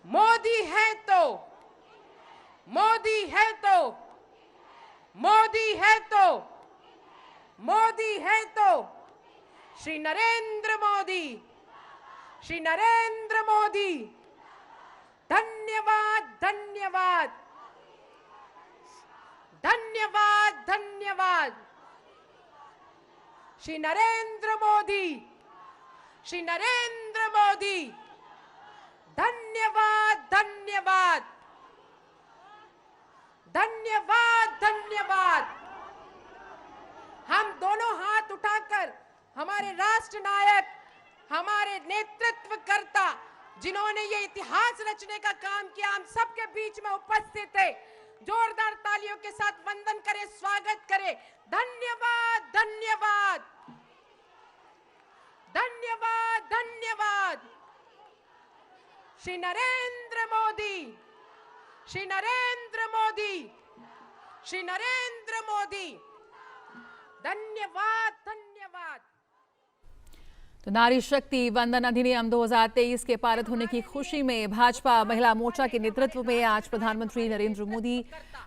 मोदी है तो, मोदी है तो, मोदी है तो, मोदी है तो, श्री नरेंद्र मोदी, श्री नरेंद्र मोदी। धन्यवाद, धन्यवाद, धन्यवाद, धन्यवाद। श्री नरेंद्र मोदी, श्री नरेंद्र मोदी। धन्यवाद, धन्यवाद, धन्यवाद, धन्यवाद। हम दोनों हाथ उठाकर हमारे राष्ट्र नायक, हमारे नेतृत्वकर्ता, जिन्होंने ये इतिहास रचने का काम किया, हम सबके बीच में उपस्थित थे। जोरदार तालियों के साथ वंदन करें, स्वागत करें। धन्यवाद, धन्यवाद, धन्यवाद, धन्यवाद। श्री नरेंद्र मोदी, श्री नरेंद्र मोदी, श्री नरेंद्र मोदी। धन्यवाद, धन्यवाद। तो नारी शक्ति वंदन अधिनियम 2023 के पारित होने की खुशी में भाजपा महिला मोर्चा के नेतृत्व में आज प्रधानमंत्री नरेंद्र मोदी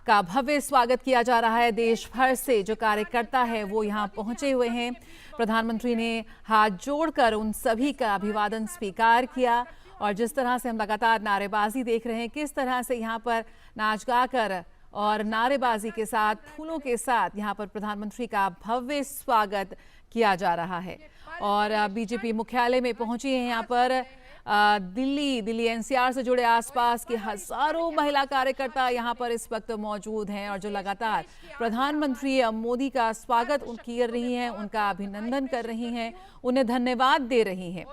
का भव्य स्वागत किया जा रहा है। देश भर से जो कार्यकर्ता है वो यहां पहुंचे हुए हैं। प्रधानमंत्री ने हाथ जोड़कर उन सभी का अभिवादन स्वीकार किया और जिस तरह से हम लगातार नारेबाजी देख रहे हैं, किस तरह से यहाँ पर नाच गाकर और नारेबाजी के साथ, फूलों के साथ यहाँ पर प्रधानमंत्री का भव्य स्वागत किया जा रहा है। और बीजेपी मुख्यालय में पहुंची है यहाँ पर दिल्ली एनसीआर से जुड़े आसपास के हजारों महिला कार्यकर्ता यहाँ पर इस वक्त मौजूद हैं और जो लगातार प्रधानमंत्री मोदी का स्वागत कर रही हैं, उनका अभिनंदन कर रही हैं, उन्हें धन्यवाद दे रही हैं।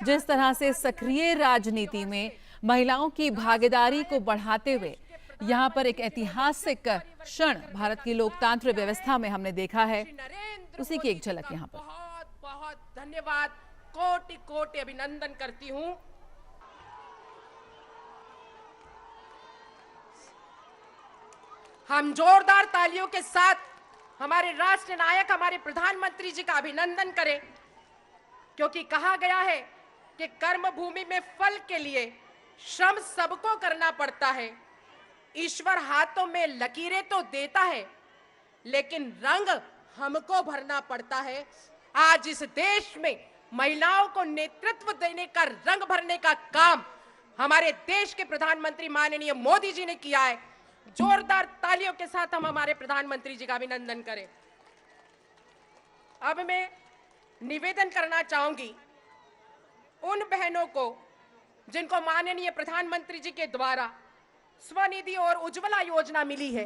जिस तरह से सक्रिय राजनीति में महिलाओं की भागीदारी को बढ़ाते हुए यहाँ पर एक ऐतिहासिक क्षण भारत की लोकतांत्रिक व्यवस्था में हमने देखा है, उसी की एक झलक यहाँ पर। बहुत बहुत धन्यवाद, कोटि कोटि अभिनंदन करती हूँ। हम जोरदार तालियों के साथ हमारे राष्ट्र नायक, हमारे प्रधानमंत्री जी का अभिनंदन करें, क्योंकि कहा गया है कि कर्म भूमि में फल के लिए श्रम सबको करना पड़ता है। ईश्वर हाथों में लकीरें तो देता है, लेकिन रंग हमको भरना पड़ता है। आज इस देश में महिलाओं को नेतृत्व देने का, रंग भरने का काम हमारे देश के प्रधानमंत्री माननीय मोदी जी ने किया है। जोरदार तालियों के साथ हम हमारे प्रधानमंत्री जी का अभिनंदन करें। अब मैं निवेदन करना चाहूंगी उन बहनों को जिनको माननीय प्रधानमंत्री जी के द्वारा स्वनिधि और उज्ज्वला योजना मिली है,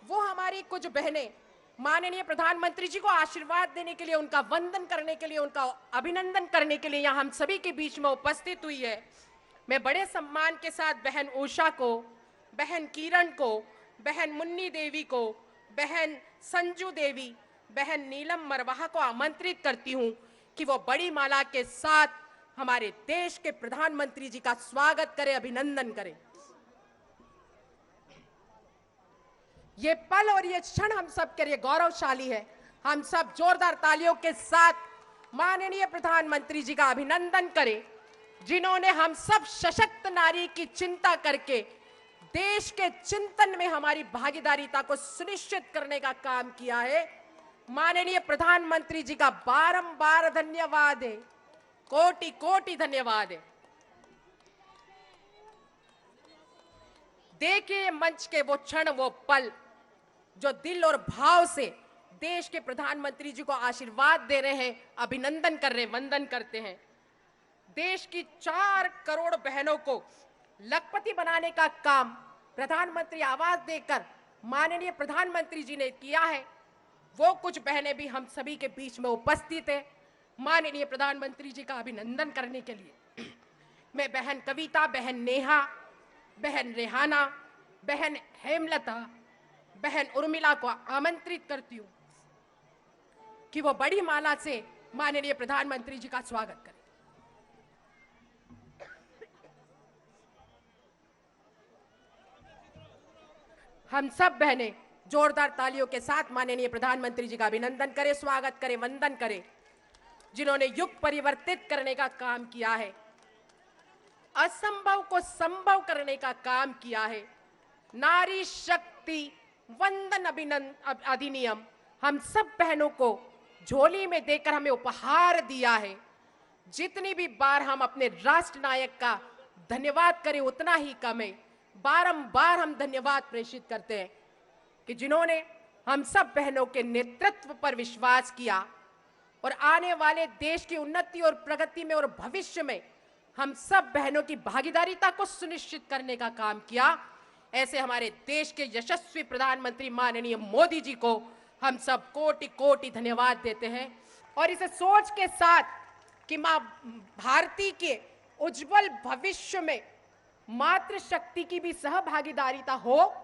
वो हमारी कुछ बहनें माननीय प्रधानमंत्री जी को आशीर्वाद देने के लिए, उनका वंदन करने के लिए, उनका अभिनंदन करने के लिए यहाँ हम सभी के बीच में उपस्थित हुई है। मैं बड़े सम्मान के साथ बहन उषा को, बहन किरण को, बहन मुन्नी देवी को, बहन संजू देवी, बहन नीलम मरवाहा को आमंत्रित करती हूँ कि वो बड़ी माला के साथ हमारे देश के प्रधानमंत्री जी का स्वागत करें, अभिनंदन करें। ये पल और ये क्षण हम सब के लिए गौरवशाली है। हम सब जोरदार तालियों के साथ माननीय प्रधानमंत्री जी का अभिनंदन करें, जिन्होंने हम सब सशक्त नारी की चिंता करके देश के चिंतन में हमारी भागीदारिता को सुनिश्चित करने का काम किया है। माननीय प्रधानमंत्री जी का बारंबार धन्यवाद है, कोटि कोटि धन्यवाद है। देखिए मंच के वो क्षण, वो पल जो दिल और भाव से देश के प्रधानमंत्री जी को आशीर्वाद दे रहे हैं, अभिनंदन कर रहे हैं, वंदन करते हैं। देश की 4 करोड़ बहनों को लखपति बनाने का काम प्रधानमंत्री आवास देकर माननीय प्रधानमंत्री जी ने किया है। वो कुछ बहनें भी हम सभी के बीच में उपस्थित है माननीय प्रधानमंत्री जी का अभिनंदन करने के लिए। मैं बहन कविता, बहन नेहा, बहन रेहाना, बहन हेमलता, बहन उर्मिला को आमंत्रित करती हूं कि वो बड़ी माला से माननीय प्रधानमंत्री जी का स्वागत करें। हम सब बहनें जोरदार तालियों के साथ माननीय प्रधानमंत्री जी का अभिनंदन करें, स्वागत करें, वंदन करें, जिन्होंने युग परिवर्तित करने का काम किया है। असंभव को संभव करने का काम किया है। नारी शक्ति वंदन अधिनियम हम सब बहनों को झोली में देकर हमें उपहार दिया है। जितनी भी बार हम अपने राष्ट्र नायक का धन्यवाद करें उतना ही कम है। बारंबार हम धन्यवाद प्रेषित करते हैं कि जिन्होंने हम सब बहनों के नेतृत्व पर विश्वास किया और आने वाले देश की उन्नति और प्रगति में और भविष्य में हम सब बहनों की भागीदारिता को सुनिश्चित करने का काम किया। ऐसे हमारे देश के यशस्वी प्रधानमंत्री माननीय मोदी जी को हम सब कोटि कोटि धन्यवाद देते हैं। और इसे सोच के साथ कि मां भारती के उज्जवल भविष्य में मातृशक्ति की भी सहभागीदारिता हो,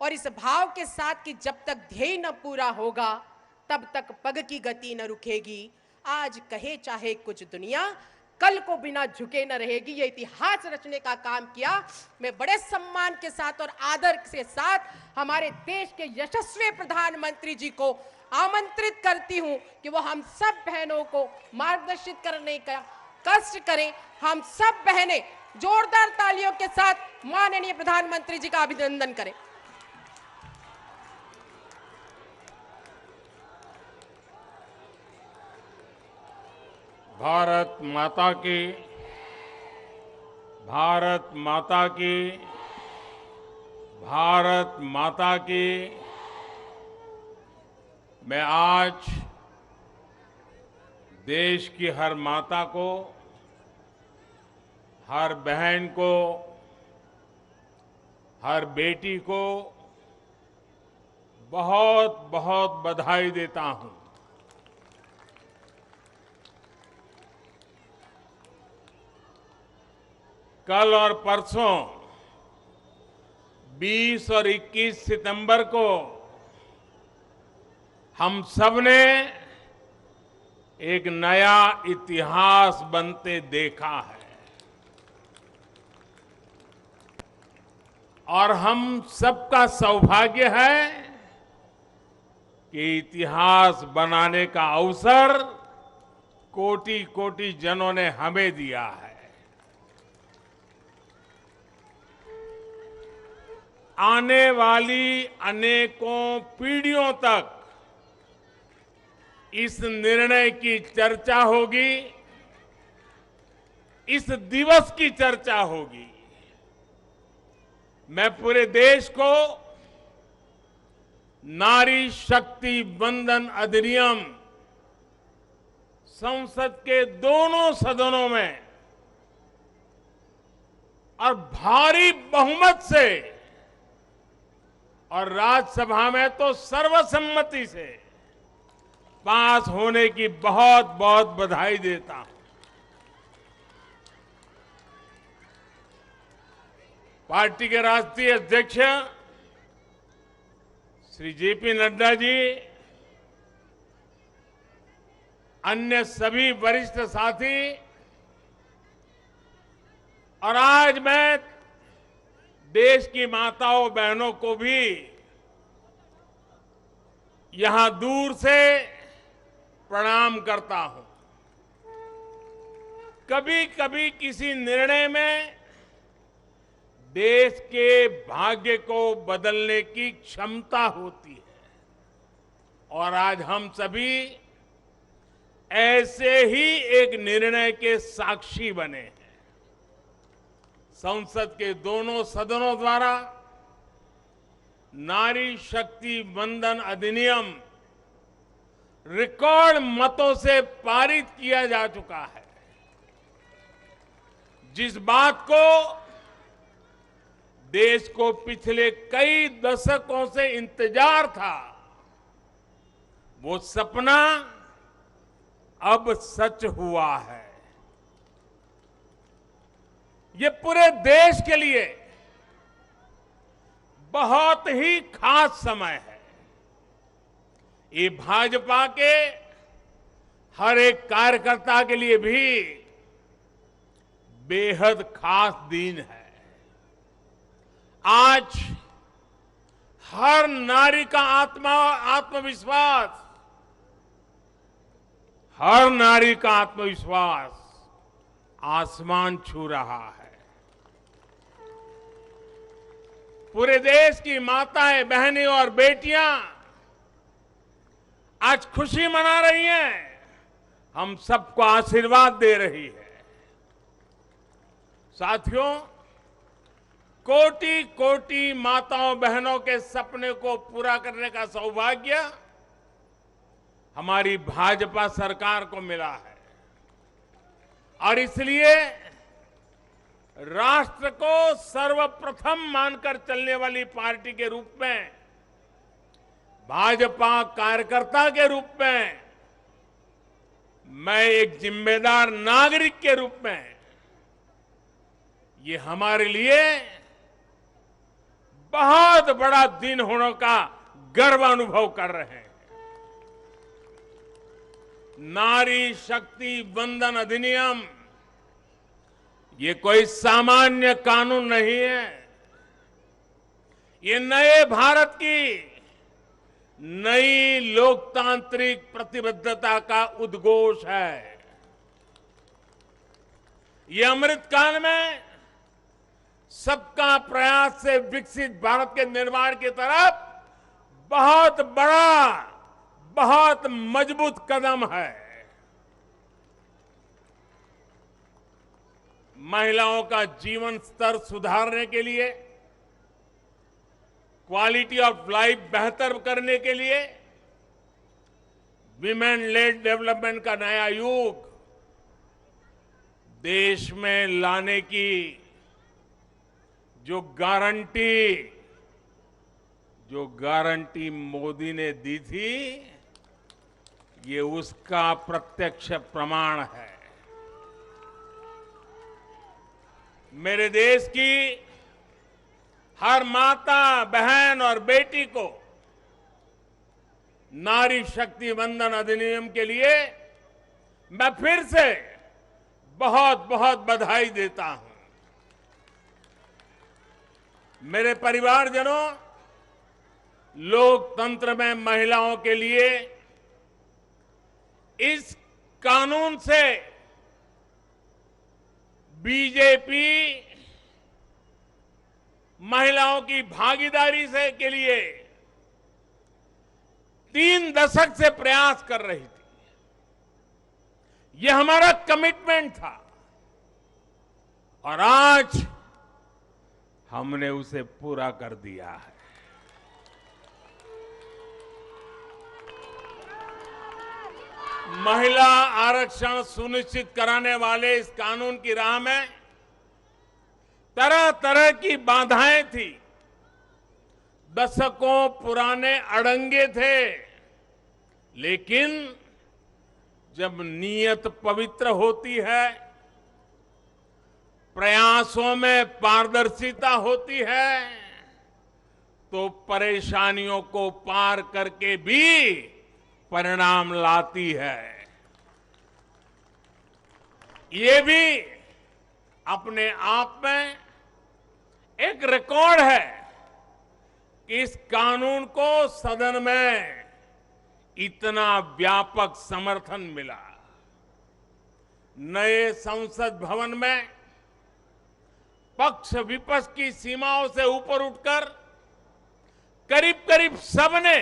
और इस भाव के साथ कि जब तक ध्येय न पूरा होगा तब तक पग की गति न रुकेगी। आज कहे चाहे कुछ दुनिया, कल को बिना झुके न रहेगी। ये इतिहास रचने का काम किया। मैं बड़े सम्मान के साथ और आदर के साथ हमारे देश के यशस्वी प्रधानमंत्री जी को आमंत्रित करती हूं कि वो हम सब बहनों को मार्गदर्शित करने का कष्ट करें। हम सब बहनें जोरदार तालियों के साथ माननीय प्रधानमंत्री जी का अभिनंदन करें। भारत माता की, भारत माता की, भारत माता की। मैं आज देश की हर माता को, हर बहन को, हर बेटी को बहुत बहुत बधाई देता हूं। कल और परसों 20 और 21 सितंबर को हम सबने एक नया इतिहास बनते देखा है, और हम सबका सौभाग्य है कि इतिहास बनाने का अवसर कोटि कोटि जनों ने हमें दिया है। आने वाली अनेकों पीढ़ियों तक इस निर्णय की चर्चा होगी, इस दिवस की चर्चा होगी। मैं पूरे देश को नारी शक्ति वंदन अधिनियम संसद के दोनों सदनों में और भारी बहुमत से और राज्यसभा में तो सर्वसम्मति से पास होने की बहुत बहुत बधाई देता हूं। पार्टी के राष्ट्रीय अध्यक्ष श्री जेपी नड्डा जी, अन्य सभी वरिष्ठ साथी, और आज मैं देश की माताओं बहनों को भी यहां दूर से प्रणाम करता हूं। कभी कभी किसी निर्णय में देश के भाग्य को बदलने की क्षमता होती है, और आज हम सभी ऐसे ही एक निर्णय के साक्षी बने हैं। संसद के दोनों सदनों द्वारा नारी शक्ति वंदन अधिनियम रिकॉर्ड मतों से पारित किया जा चुका है। जिस बात को देश को पिछले कई दशकों से इंतजार था, वो सपना अब सच हुआ है। ये पूरे देश के लिए बहुत ही खास समय है। ये भाजपा के हर एक कार्यकर्ता के लिए भी बेहद खास दिन है। आज हर नारी का आत्मविश्वास, हर नारी का आत्मविश्वास आसमान छू रहा है। पूरे देश की माताएं, बहनें और बेटियां आज खुशी मना रही हैं, हम सबको आशीर्वाद दे रही है। साथियों, कोटि कोटि माताओं बहनों के सपने को पूरा करने का सौभाग्य हमारी भाजपा सरकार को मिला है और इसलिए राष्ट्र को सर्वप्रथम मानकर चलने वाली पार्टी के रूप में, भाजपा कार्यकर्ता के रूप में, मैं एक जिम्मेदार नागरिक के रूप में ये हमारे लिए बहुत बड़ा दिन होने का गर्व अनुभव कर रहे हैं। नारी शक्ति वंदन अधिनियम ये कोई सामान्य कानून नहीं है, ये नए भारत की नई लोकतांत्रिक प्रतिबद्धता का उद्घोष है। ये अमृतकाल में सबका प्रयास से विकसित भारत के निर्माण की तरफ बहुत बड़ा, बहुत मजबूत कदम है। महिलाओं का जीवन स्तर सुधारने के लिए, क्वालिटी ऑफ लाइफ बेहतर करने के लिए विमेन लेड डेवलपमेंट का नया युग देश में लाने की जो गारंटी मोदी ने दी थी, ये उसका प्रत्यक्ष प्रमाण है। मेरे देश की हर माता, बहन और बेटी को नारी शक्ति वंदन अधिनियम के लिए मैं फिर से बहुत बहुत बधाई देता हूं। मेरे परिवारजनों, लोकतंत्र में महिलाओं के लिए इस कानून से बीजेपी महिलाओं की भागीदारी से के लिए 3 दशक से प्रयास कर रही थी। यह हमारा कमिटमेंट था और आज हमने उसे पूरा कर दिया है। महिला आरक्षण सुनिश्चित कराने वाले इस कानून की राह में तरह तरह की बाधाएं थी, दशकों पुराने अड़ंगे थे, लेकिन जब नीयत पवित्र होती है, प्रयासों में पारदर्शिता होती है, तो परेशानियों को पार करके भी परिणाम लाती है। ये भी अपने आप में एक रिकॉर्ड है कि इस कानून को सदन में इतना व्यापक समर्थन मिला। नए संसद भवन में पक्ष विपक्ष की सीमाओं से ऊपर उठकर करीब करीब सबने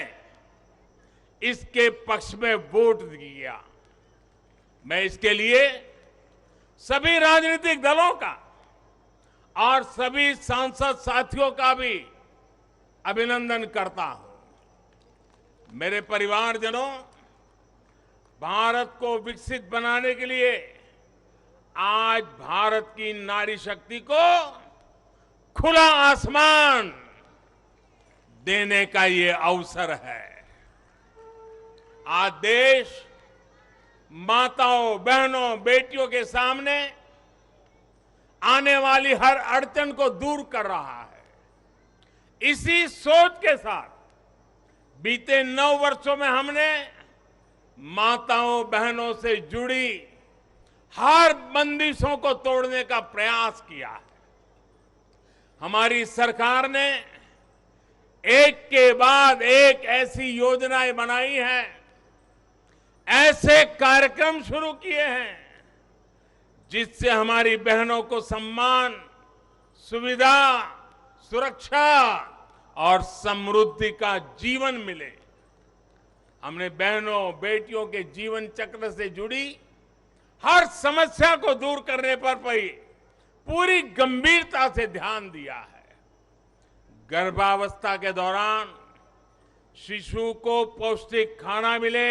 इसके पक्ष में वोट दिया। मैं इसके लिए सभी राजनीतिक दलों का और सभी सांसद साथियों का भी अभिनंदन करता हूं। मेरे परिवारजनों, भारत को विकसित बनाने के लिए आज भारत की नारी शक्ति को खुला आसमान देने का ये अवसर है। आज देश माताओं, बहनों, बेटियों के सामने आने वाली हर अड़चन को दूर कर रहा है। इसी सोच के साथ बीते 9 वर्षों में हमने माताओं, बहनों से जुड़ी हर बंदिशों को तोड़ने का प्रयास किया है। हमारी सरकार ने एक के बाद एक ऐसी योजनाएं बनाई हैं, ऐसे कार्यक्रम शुरू किए हैं जिससे हमारी बहनों को सम्मान, सुविधा, सुरक्षा और समृद्धि का जीवन मिले। हमने बहनों बेटियों के जीवन चक्र से जुड़ी हर समस्या को दूर करने पर पूरी गंभीरता से ध्यान दिया है। गर्भावस्था के दौरान शिशु को पौष्टिक खाना मिले,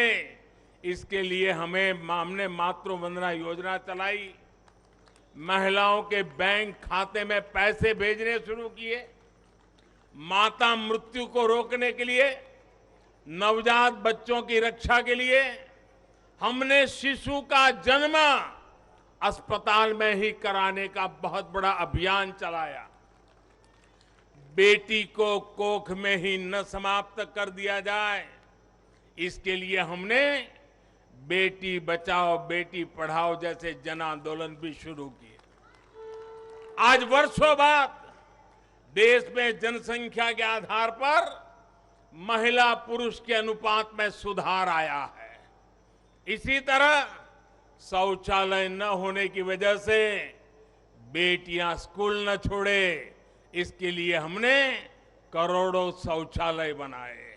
इसके लिए हमने मातृ वंदना योजना चलाई। महिलाओं के बैंक खाते में पैसे भेजने शुरू किए। माता मृत्यु को रोकने के लिए, नवजात बच्चों की रक्षा के लिए हमने शिशु का जन्म अस्पताल में ही कराने का बहुत बड़ा अभियान चलाया। बेटी को कोख में ही न समाप्त कर दिया जाए, इसके लिए हमने बेटी बचाओ बेटी पढ़ाओ जैसे जन आंदोलन भी शुरू किए। आज वर्षों बाद देश में जनसंख्या के आधार पर महिला पुरुष के अनुपात में सुधार आया है। इसी तरह शौचालय न होने की वजह से बेटियां स्कूल न छोड़े, इसके लिए हमने करोड़ों शौचालय बनाए।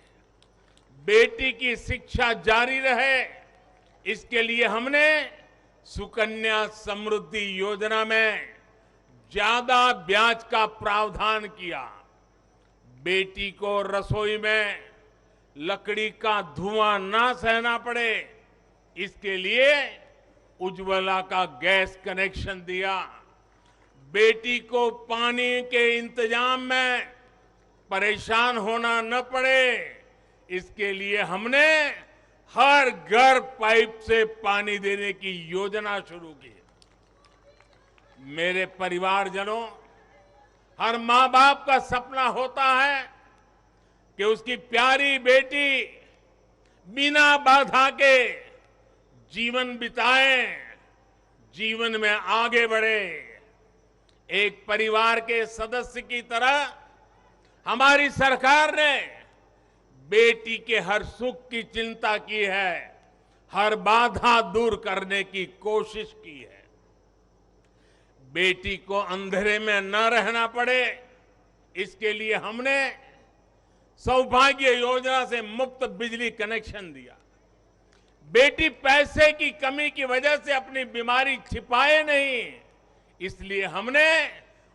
बेटी की शिक्षा जारी रहे, इसके लिए हमने सुकन्या समृद्धि योजना में ज्यादा ब्याज का प्रावधान किया। बेटी को रसोई में लकड़ी का धुआं ना सहना पड़े, इसके लिए उज्ज्वला का गैस कनेक्शन दिया। बेटी को पानी के इंतजाम में परेशान होना न पड़े, इसके लिए हमने हर घर पाइप से पानी देने की योजना शुरू की। मेरे परिवारजनों, हर मां बाप का सपना होता है कि उसकी प्यारी बेटी बिना बाधा के जीवन बिताए, जीवन में आगे बढ़े। एक परिवार के सदस्य की तरह हमारी सरकार ने बेटी के हर सुख की चिंता की है, हर बाधा दूर करने की कोशिश की है। बेटी को अंधेरे में न रहना पड़े, इसके लिए हमने सौभाग्य योजना से मुफ्त बिजली कनेक्शन दिया। बेटी पैसे की कमी की वजह से अपनी बीमारी छिपाए नहीं, इसलिए हमने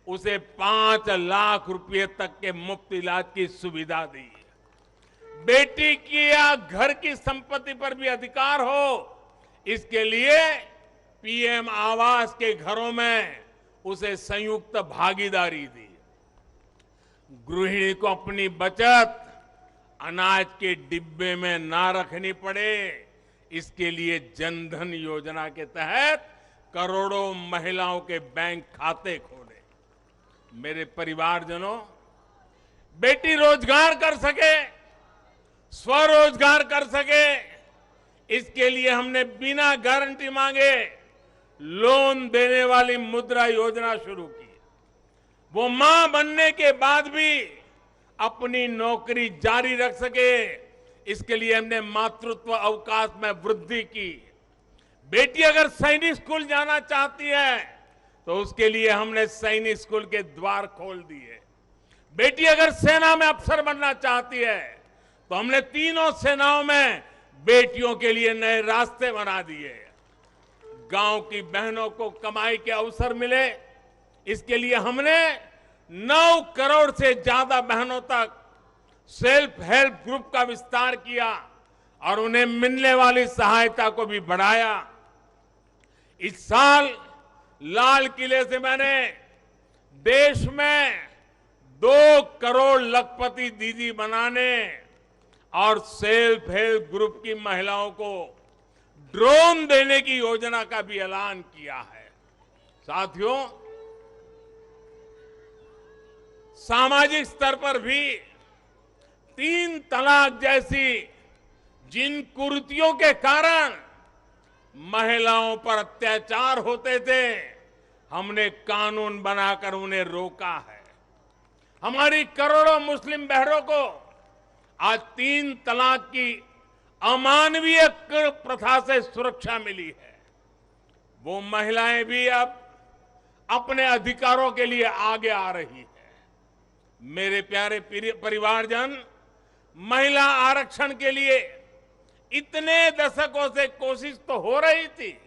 उसे 5 लाख रुपए तक के मुफ्त इलाज की सुविधा दी। बेटी की या घर की संपत्ति पर भी अधिकार हो, इसके लिए पीएम आवास के घरों में उसे संयुक्त भागीदारी दी। गृहिणी को अपनी बचत अनाज के डिब्बे में ना रखनी पड़े, इसके लिए जनधन योजना के तहत करोड़ों महिलाओं के बैंक खाते खोले। मेरे परिवारजनों, बेटी रोजगार कर सके, स्वरोजगार कर सके, इसके लिए हमने बिना गारंटी मांगे लोन देने वाली मुद्रा योजना शुरू की। वो मां बनने के बाद भी अपनी नौकरी जारी रख सके, इसके लिए हमने मातृत्व अवकाश में वृद्धि की। बेटी अगर सैनिक स्कूल जाना चाहती है तो उसके लिए हमने सैनिक स्कूल के द्वार खोल दिए। बेटी अगर सेना में अफसर बनना चाहती है तो हमने तीनों सेनाओं में बेटियों के लिए नए रास्ते बना दिए। गांव की बहनों को कमाई के अवसर मिले, इसके लिए हमने 9 करोड़ से ज्यादा बहनों तक सेल्फ हेल्प ग्रुप का विस्तार किया और उन्हें मिलने वाली सहायता को भी बढ़ाया। इस साल लाल किले से मैंने देश में 2 करोड़ लखपति दीदी बनाने और सेल्फ हेल्प ग्रुप की महिलाओं को ड्रोन देने की योजना का भी ऐलान किया है। साथियों, सामाजिक स्तर पर भी 3 तलाक जैसी जिन कुरीतियों के कारण महिलाओं पर अत्याचार होते थे, हमने कानून बनाकर उन्हें रोका है। हमारी करोड़ों मुस्लिम बहनों को आज 3 तलाक की अमानवीय प्रथा से सुरक्षा मिली है। वो महिलाएं भी अब अपने अधिकारों के लिए आगे आ रही है। मेरे प्यारे परिवारजन, महिला आरक्षण के लिए इतने दशकों से कोशिश तो हो रही थी,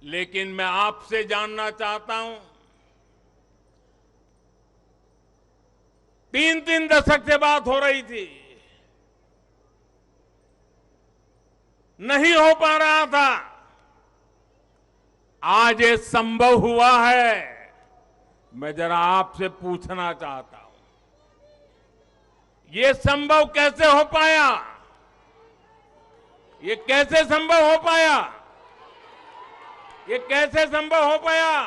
लेकिन मैं आपसे जानना चाहता हूं, 3-3 दशक से बात हो रही थी, नहीं हो पा रहा था। आज ये संभव हुआ है। मैं जरा आपसे पूछना चाहता हूं, ये संभव कैसे हो पाया? ये कैसे संभव हो पाया? ये कैसे संभव हो पाया?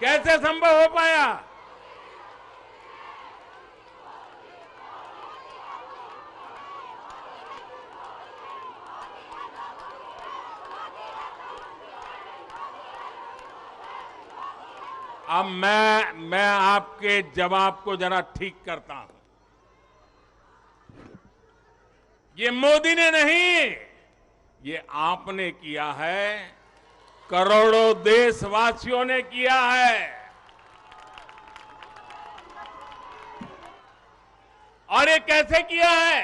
कैसे संभव हो पाया? अब मैं आपके जवाब को जरा ठीक करता हूं। ये मोदी ने नहीं, ये आपने किया है, करोड़ों देशवासियों ने किया है। और ये कैसे किया है?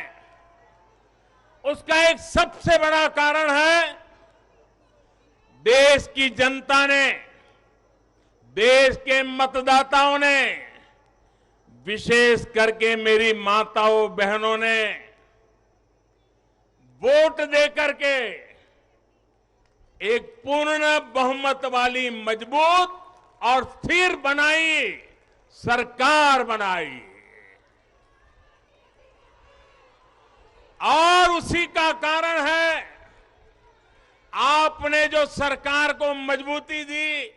उसका एक सबसे बड़ा कारण है, देश की जनता ने, देश के मतदाताओं ने, विशेष करके मेरी माताओं बहनों ने वोट देकर के एक पूर्ण बहुमत वाली मजबूत और स्थिर बनाई सरकार बनाई। और उसी का कारण है, आपने जो सरकार को मजबूती दी,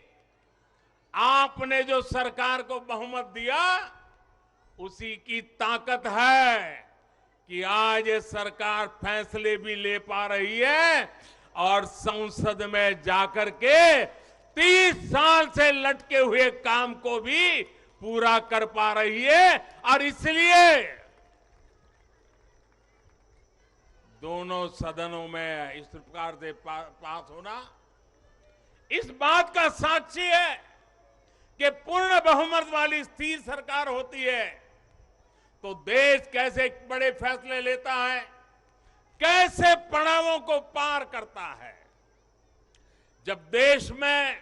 आपने जो सरकार को बहुमत दिया, उसी की ताकत है कि आज ये सरकार फैसले भी ले पा रही है और संसद में जाकर के 30 साल से लटके हुए काम को भी पूरा कर पा रही है। और इसलिए दोनों सदनों में इस प्रकार से पास होना इस बात का साक्षी है कि पूर्ण बहुमत वाली स्थिर सरकार होती है तो देश कैसे बड़े फैसले लेता है, कैसे पड़ावों को पार करता है। जब देश में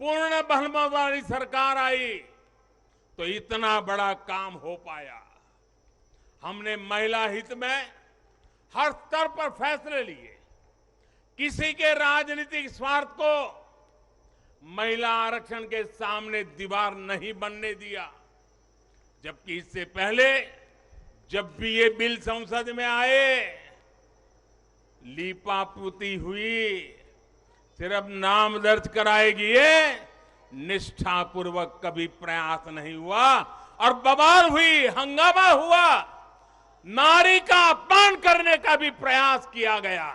पूर्ण बहुमत वाली सरकार आई तो इतना बड़ा काम हो पाया। हमने महिला हित में हर स्तर पर फैसले लिए, किसी के राजनीतिक स्वार्थ को महिला आरक्षण के सामने दीवार नहीं बनने दिया। जबकि इससे पहले जब भी ये बिल संसद में आए, लीपापोती हुई, सिर्फ नाम दर्ज कराएगी, ये निष्ठापूर्वक कभी प्रयास नहीं हुआ और बवाल हुई, हंगामा हुआ, नारी का अपमान करने का भी प्रयास किया गया।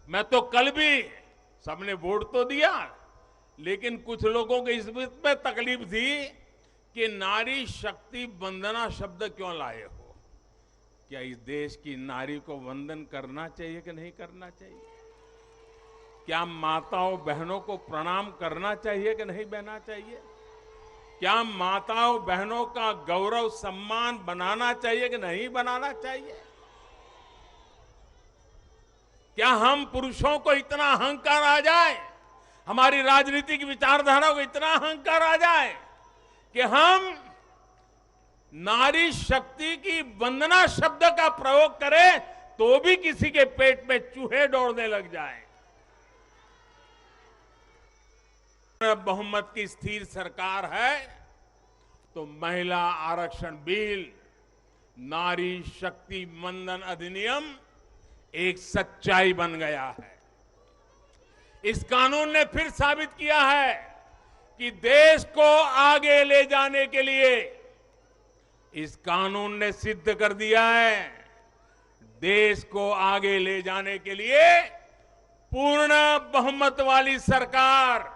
मैं तो कल भी, सबने वोट तो दिया, लेकिन कुछ लोगों को इस पे तकलीफ थी कि नारी शक्ति वंदना शब्द क्यों लाए हो। क्या इस देश की नारी को वंदन करना चाहिए कि नहीं करना चाहिए? क्या माताओं बहनों को प्रणाम करना चाहिए कि नहीं बहना चाहिए? क्या माताओं बहनों का गौरव सम्मान बनाना चाहिए कि नहीं बनाना चाहिए? क्या हम पुरुषों को इतना अहंकार आ जाए, हमारी राजनीतिक विचारधारा को इतना अहंकार आ जाए कि हम नारी शक्ति की वंदना शब्द का प्रयोग करें तो भी किसी के पेट में चूहे दौड़ने लग जाएं? बहुमत की स्थिर सरकार है तो महिला आरक्षण बिल, नारी शक्ति वंदन अधिनियम एक सच्चाई बन गया है। इस कानून ने फिर साबित किया है कि देश को आगे ले जाने के लिए, इस कानून ने सिद्ध कर दिया है, देश को आगे ले जाने के लिए पूर्ण बहुमत वाली सरकार,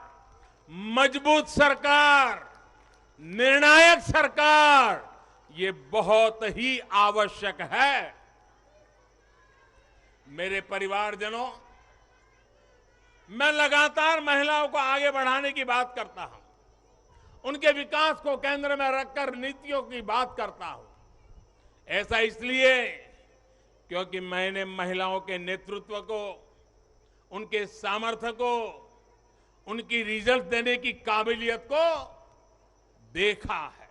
मजबूत सरकार, निर्णायक सरकार, ये बहुत ही आवश्यक है। मेरे परिवारजनों, मैं लगातार महिलाओं को आगे बढ़ाने की बात करता हूं, उनके विकास को केंद्र में रखकर नीतियों की बात करता हूं। ऐसा इसलिए क्योंकि मैंने महिलाओं के नेतृत्व को, उनके सामर्थ्य को, उनकी रिजल्ट देने की काबिलियत को देखा है।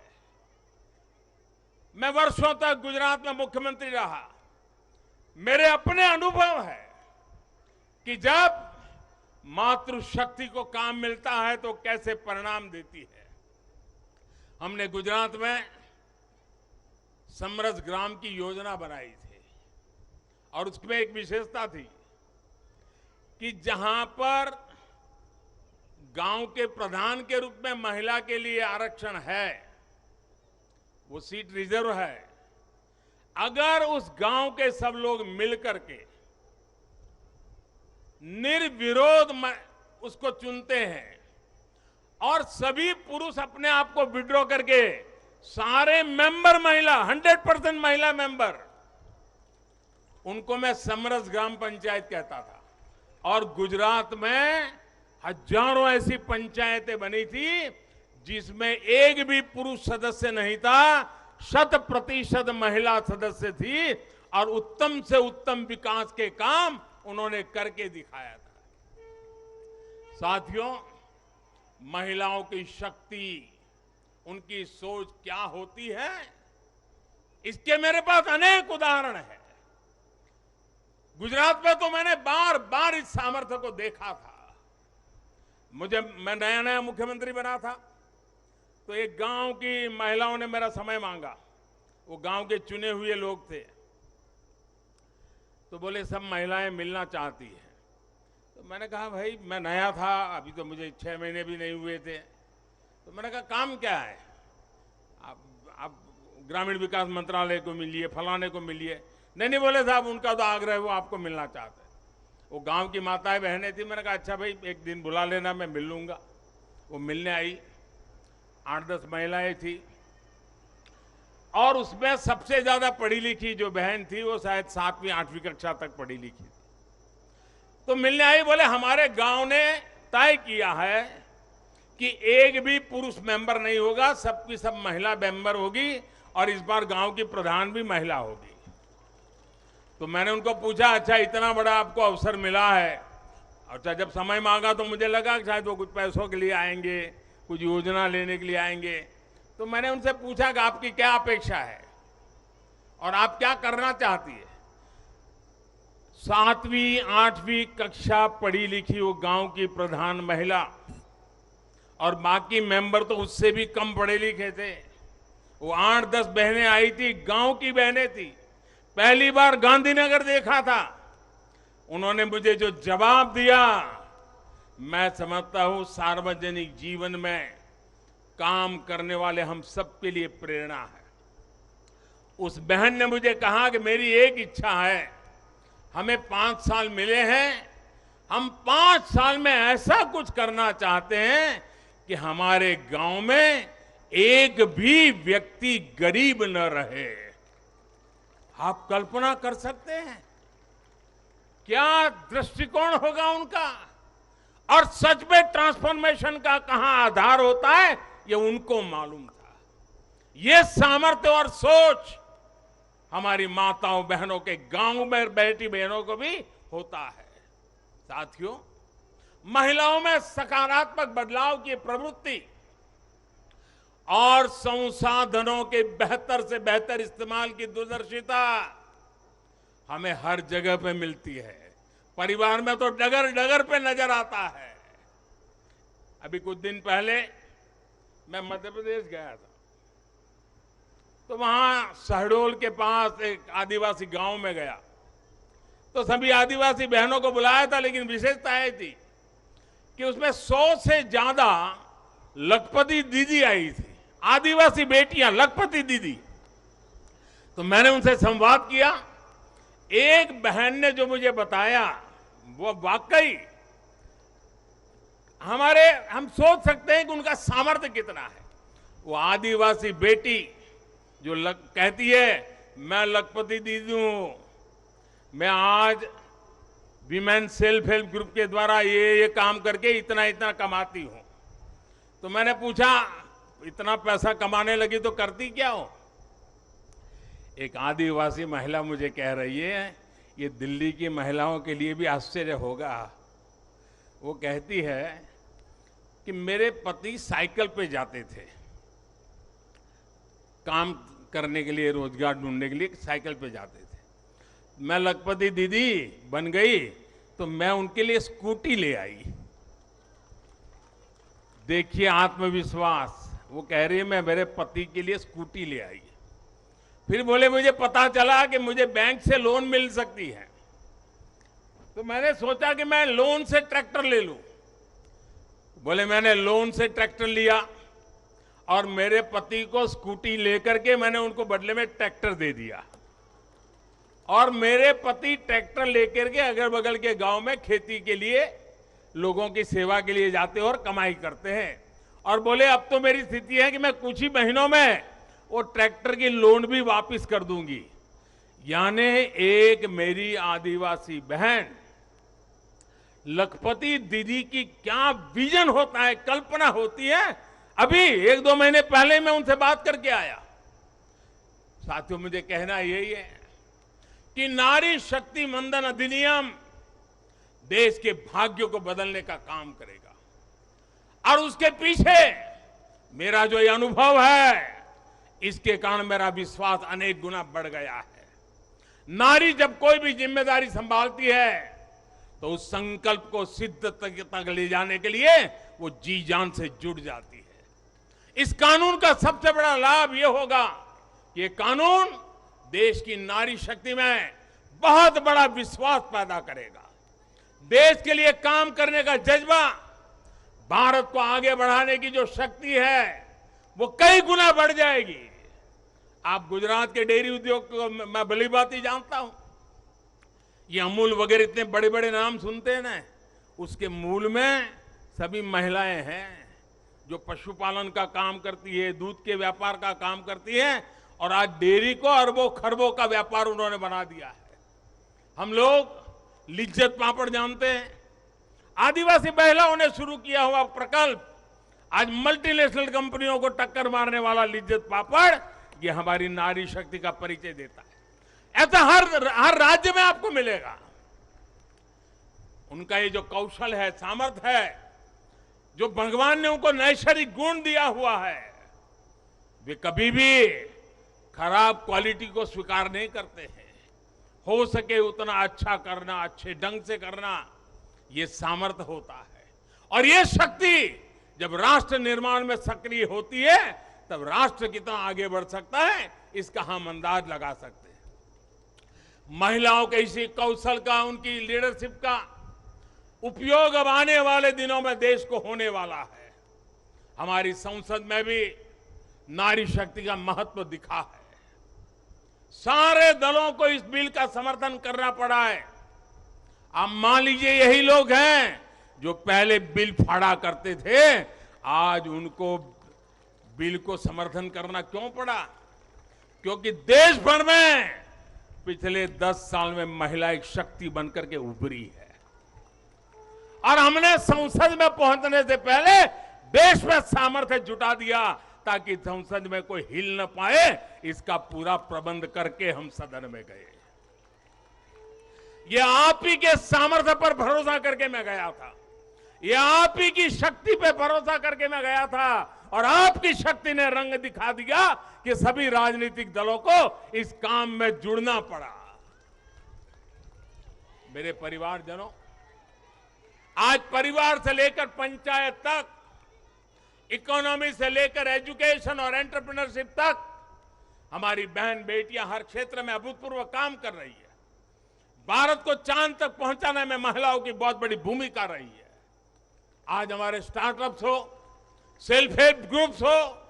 मैं वर्षों तक गुजरात में मुख्यमंत्री रहा। मेरे अपने अनुभव है कि जब मातृशक्ति को काम मिलता है तो कैसे परिणाम देती है। हमने गुजरात में समरस ग्राम की योजना बनाई थी और उसमें एक विशेषता थी कि जहां पर गांव के प्रधान के रूप में महिला के लिए आरक्षण है, वो सीट रिजर्व है, अगर उस गांव के सब लोग मिलकर के निर्विरोध उसको चुनते हैं और सभी पुरुष अपने आप को विड्रॉ करके सारे मेंबर महिला, 100% महिला मेंबर, उनको मैं समरस ग्राम पंचायत कहता था। और गुजरात में हजारों ऐसी पंचायतें बनी थी जिसमें एक भी पुरुष सदस्य नहीं था, 100% महिला सदस्य थी और उत्तम से उत्तम विकास के काम उन्होंने करके दिखाया था। साथियों, महिलाओं की शक्ति, उनकी सोच क्या होती है, इसके मेरे पास अनेक उदाहरण हैं। गुजरात में तो मैंने बार बार इस सामर्थ्य को देखा था। मैं नया नया मुख्यमंत्री बना था तो एक गांव की महिलाओं ने मेरा समय मांगा। वो गांव के चुने हुए लोग थे, तो बोले सब महिलाएं मिलना चाहती हैं। तो मैंने कहा भाई मैं नया था, अभी तो मुझे 6 महीने भी नहीं हुए थे। तो मैंने कहा काम क्या है, आप ग्रामीण विकास मंत्रालय को मिलिए, फलाने को मिलिए। नहीं बोले साहब उनका तो आग्रह है, वो आपको मिलना चाहते हैं। वो गांव की माताएं बहनें थी। मैंने कहा अच्छा भाई एक दिन बुला लेना, मैं मिल लूंगा। वो मिलने आई, 8-10 महिलाएं थी और उसमें सबसे ज्यादा पढ़ी लिखी जो बहन थी वो शायद 7वीं 8वीं कक्षा तक पढ़ी लिखी थी। तो मिलने आई, बोले हमारे गांव ने तय किया है कि एक भी पुरुष मेंबर नहीं होगा, सबकी सब महिला मेंबर होगी और इस बार गांव की प्रधान भी महिला होगी। तो मैंने उनको पूछा अच्छा इतना बड़ा आपको अवसर मिला है। अच्छा जब समय मांगा तो मुझे लगा कि शायद वो कुछ पैसों के लिए आएंगे, कुछ योजना लेने के लिए आएंगे। तो मैंने उनसे पूछा कि आपकी क्या अपेक्षा है और आप क्या करना चाहती है। 7वीं 8वीं कक्षा पढ़ी लिखी वो गांव की प्रधान महिला और बाकी मेंबर तो उससे भी कम पढ़े लिखे थे। वो 8-10 बहनें आई थी, गांव की बहनें थी। पहली बार गांधीनगर देखा था। उन्होंने मुझे जो जवाब दिया, मैं समझता हूं सार्वजनिक जीवन में काम करने वाले हम सबके लिए प्रेरणा है। उस बहन ने मुझे कहा कि मेरी एक इच्छा है, हमें 5 साल मिले हैं, हम 5 साल में ऐसा कुछ करना चाहते हैं कि हमारे गांव में एक भी व्यक्ति गरीब न रहे। आप कल्पना कर सकते हैं क्या दृष्टिकोण होगा उनका। और सच में ट्रांसफॉर्मेशन का कहां आधार होता है ये उनको मालूम था। ये सामर्थ्य और सोच हमारी माताओं बहनों के गांव में बैठी बहनों को भी होता है। साथियों, महिलाओं में सकारात्मक बदलाव की प्रवृत्ति और संसाधनों के बेहतर से बेहतर इस्तेमाल की दूरदर्शिता हमें हर जगह पे मिलती है। परिवार में तो डगर डगर पे नजर आता है। अभी कुछ दिन पहले मैं मध्य प्रदेश गया था, तो वहां शहडोल के पास एक आदिवासी गांव में गया। तो सभी आदिवासी बहनों को बुलाया था, लेकिन विशेषता यह थी कि उसमें 100 से ज्यादा लखपति दीदी आई थी, आदिवासी बेटियां, लखपति दीदी। तो मैंने उनसे संवाद किया। एक बहन ने जो मुझे बताया वो वाकई हम सोच सकते हैं कि उनका सामर्थ्य कितना है। वो आदिवासी बेटी जो कहती है मैं लखपति दीदी हूं, मैं आज विमेन सेल्फ हेल्प ग्रुप के द्वारा ये काम करके इतना इतना कमाती हूं। तो मैंने पूछा, इतना पैसा कमाने लगी तो करती क्या हो? एक आदिवासी महिला मुझे कह रही है, ये दिल्ली की महिलाओं के लिए भी आश्चर्य होगा। वो कहती है कि मेरे पति साइकिल पे जाते थे काम करने के लिए, रोजगार ढूंढने के लिए साइकिल पे जाते थे। मैं लखपति दीदी बन गई तो मैं उनके लिए स्कूटी ले आई। देखिए आत्मविश्वास। वो कह रही है मैं मेरे पति के लिए स्कूटी ले आई। फिर बोले मुझे पता चला कि मुझे बैंक से लोन मिल सकती है, तो मैंने सोचा कि मैं लोन से ट्रैक्टर ले लूं। बोले मैंने लोन से ट्रैक्टर लिया और मेरे पति को स्कूटी लेकर के मैंने उनको बदले में ट्रैक्टर दे दिया। और मेरे पति ट्रैक्टर लेकर के अगल बगल के गांव में खेती के लिए, लोगों की सेवा के लिए जाते और कमाई करते हैं। और बोले अब तो मेरी स्थिति है कि मैं कुछ ही महीनों में वो ट्रैक्टर की लोन भी वापस कर दूंगी। यानी एक मेरी आदिवासी बहन लखपति दीदी की क्या विजन होता है, कल्पना होती है। अभी 1-2 महीने पहले मैं उनसे बात करके आया। साथियों, मुझे कहना यही है कि नारी शक्ति वंदन अधिनियम देश के भाग्य को बदलने का काम करेगा। और उसके पीछे मेरा जो ये अनुभव है, इसके कारण मेरा विश्वास अनेक गुना बढ़ गया है। नारी जब कोई भी जिम्मेदारी संभालती है तो उस संकल्प को सिद्ध तक ले जाने के लिए वो जी जान से जुड़ जाती है। इस कानून का सबसे बड़ा लाभ ये होगा कि ये कानून देश की नारी शक्ति में बहुत बड़ा विश्वास पैदा करेगा। देश के लिए काम करने का जज्बा, भारत को आगे बढ़ाने की जो शक्ति है वो कई गुना बढ़ जाएगी। आप गुजरात के डेयरी उद्योग को मैं भली बात ही जानता हूं। ये अमूल वगैरह इतने बड़े बड़े नाम सुनते हैं ना, उसके मूल में सभी महिलाएं हैं जो पशुपालन का काम करती है, दूध के व्यापार का काम करती है। और आज डेयरी को अरबों खरबों का व्यापार उन्होंने बना दिया है। हम लोग लिज्जत पापड़ जानते हैं, आदिवासी महिलाओं ने शुरू किया हुआ प्रकल्प आज मल्टीनेशनल कंपनियों को टक्कर मारने वाला लिज्जत पापड़, ये हमारी नारी शक्ति का परिचय देता है। ऐसा हर राज्य में आपको मिलेगा। उनका ये जो कौशल है, सामर्थ्य है, जो भगवान ने उनको नैसर्गिक गुण दिया हुआ है, वे कभी भी खराब क्वालिटी को स्वीकार नहीं करते हैं। हो सके उतना अच्छा करना, अच्छे ढंग से करना, ये सामर्थ्य होता है। और ये शक्ति जब राष्ट्र निर्माण में सक्रिय होती है तब राष्ट्र कितना आगे बढ़ सकता है, इसका हम अंदाज लगा सकते हैं। महिलाओं के इसी कौशल का, उनकी लीडरशिप का उपयोग अब आने वाले दिनों में देश को होने वाला है। हमारी संसद में भी नारी शक्ति का महत्व दिखा है। सारे दलों को इस बिल का समर्थन करना पड़ा है। आप मान लीजिए यही लोग हैं जो पहले बिल फाड़ा करते थे, आज उनको बिल को समर्थन करना क्यों पड़ा? क्योंकि देश भर में पिछले 10 साल में महिला एक शक्ति बनकर के उभरी है। और हमने संसद में पहुंचने से पहले देश में सामर्थ्य जुटा दिया ताकि संसद में कोई हिल न पाए। इसका पूरा प्रबंध करके हम सदन में गए। ये आप ही के सामर्थ्य पर भरोसा करके मैं गया था। ये आप ही की शक्ति पे भरोसा करके मैं गया था। और आपकी शक्ति ने रंग दिखा दिया कि सभी राजनीतिक दलों को इस काम में जुड़ना पड़ा। मेरे परिवारजनों, आज परिवार से लेकर पंचायत तक, इकोनॉमी से लेकर एजुकेशन और एंटरप्रेन्योरशिप तक हमारी बहन बेटियां हर क्षेत्र में अभूतपूर्व काम कर रही है। भारत को चांद तक पहुंचाने में महिलाओं की बहुत बड़ी भूमिका रही है। आज हमारे स्टार्टअप्स हो, सेल्फ हेल्प ग्रुप्स हो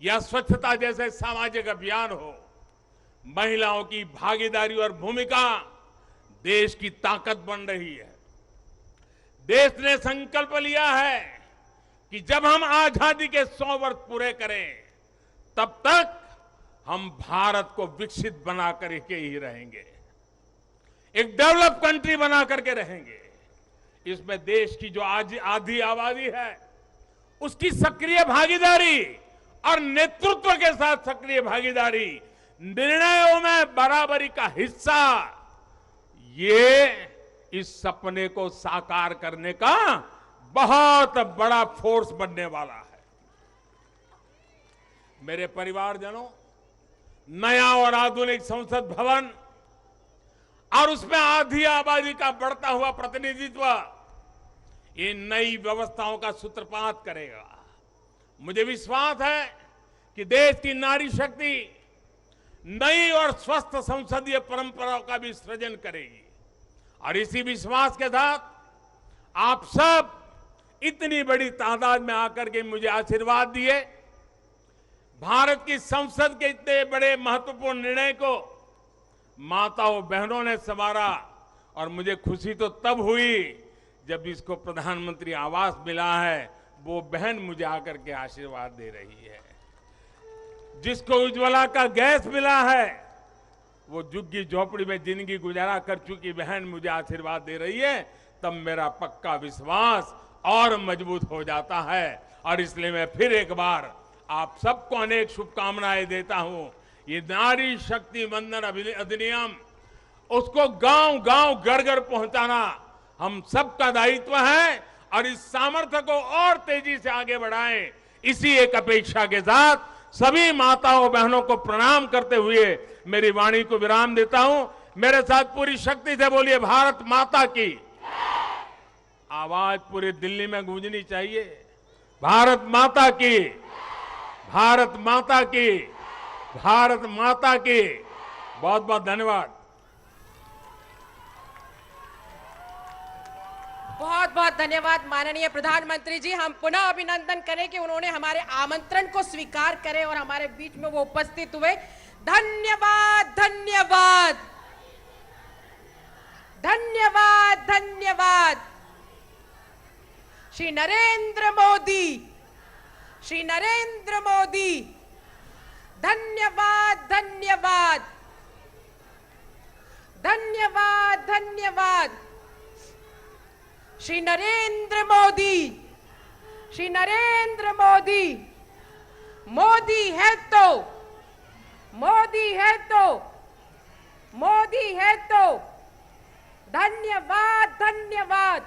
या स्वच्छता जैसे सामाजिक अभियान हो, महिलाओं की भागीदारी और भूमिका देश की ताकत बन रही है। देश ने संकल्प लिया है कि जब हम आजादी के 100 वर्ष पूरे करें तब तक हम भारत को विकसित बना कर के ही रहेंगे। एक डेवलप कंट्री बना करके रहेंगे। इसमें देश की जो आज आधी आबादी है उसकी सक्रिय भागीदारी और नेतृत्व के साथ सक्रिय भागीदारी, निर्णयों में बराबरी का हिस्सा, ये इस सपने को साकार करने का बहुत बड़ा फोर्स बनने वाला है। मेरे परिवारजनों, नया और आधुनिक संसद भवन और उसमें आधी आबादी का बढ़ता हुआ प्रतिनिधित्व ये नई व्यवस्थाओं का सूत्रपात करेगा। मुझे विश्वास है कि देश की नारी शक्ति नई और स्वस्थ संसदीय परंपराओं का भी सृजन करेगी। और इसी विश्वास के साथ आप सब इतनी बड़ी तादाद में आकर के मुझे आशीर्वाद दिए। भारत की संसद के इतने बड़े महत्वपूर्ण निर्णय को माताओं बहनों ने संवारा और मुझे खुशी तो तब हुई जब इसको प्रधानमंत्री आवास मिला है। वो बहन मुझे आकर के आशीर्वाद दे रही है। जिसको उज्ज्वला का गैस मिला है, वो झुग्गी झोपड़ी में जिंदगी गुजारा कर चुकी बहन मुझे आशीर्वाद दे रही है, तब मेरा पक्का विश्वास और मजबूत हो जाता है। और इसलिए मैं फिर एक बार आप सबको अनेक शुभकामनाएं देता हूं। ये नारी शक्ति वंदन अधिनियम, उसको गांव गांव घर घर पहुंचाना हम सबका दायित्व है और इस सामर्थ्य को और तेजी से आगे बढ़ाएं। इसी एक अपेक्षा के साथ सभी माताओं बहनों को प्रणाम करते हुए मेरी वाणी को विराम देता हूं। मेरे साथ पूरी शक्ति से बोलिए, भारत माता की। आवाज पूरी दिल्ली में गूंजनी चाहिए, भारत माता की, भारत माता की, भारत माता की। बहुत बहुत धन्यवाद। बहुत बहुत धन्यवाद माननीय प्रधानमंत्री जी। हम पुनः अभिनंदन करें कि उन्होंने हमारे आमंत्रण को स्वीकार करे और हमारे बीच में वो उपस्थित हुए। धन्यवाद धन्यवाद धन्यवाद धन्यवाद। श्री नरेंद्र मोदी, श्री नरेंद्र मोदी, धन्यवाद धन्यवाद धन्यवाद धन्यवाद। श्री नरेंद्र मोदी, श्री नरेंद्र मोदी। मोदी है तो, मोदी है तो, मोदी है तो। धन्यवाद धन्यवाद।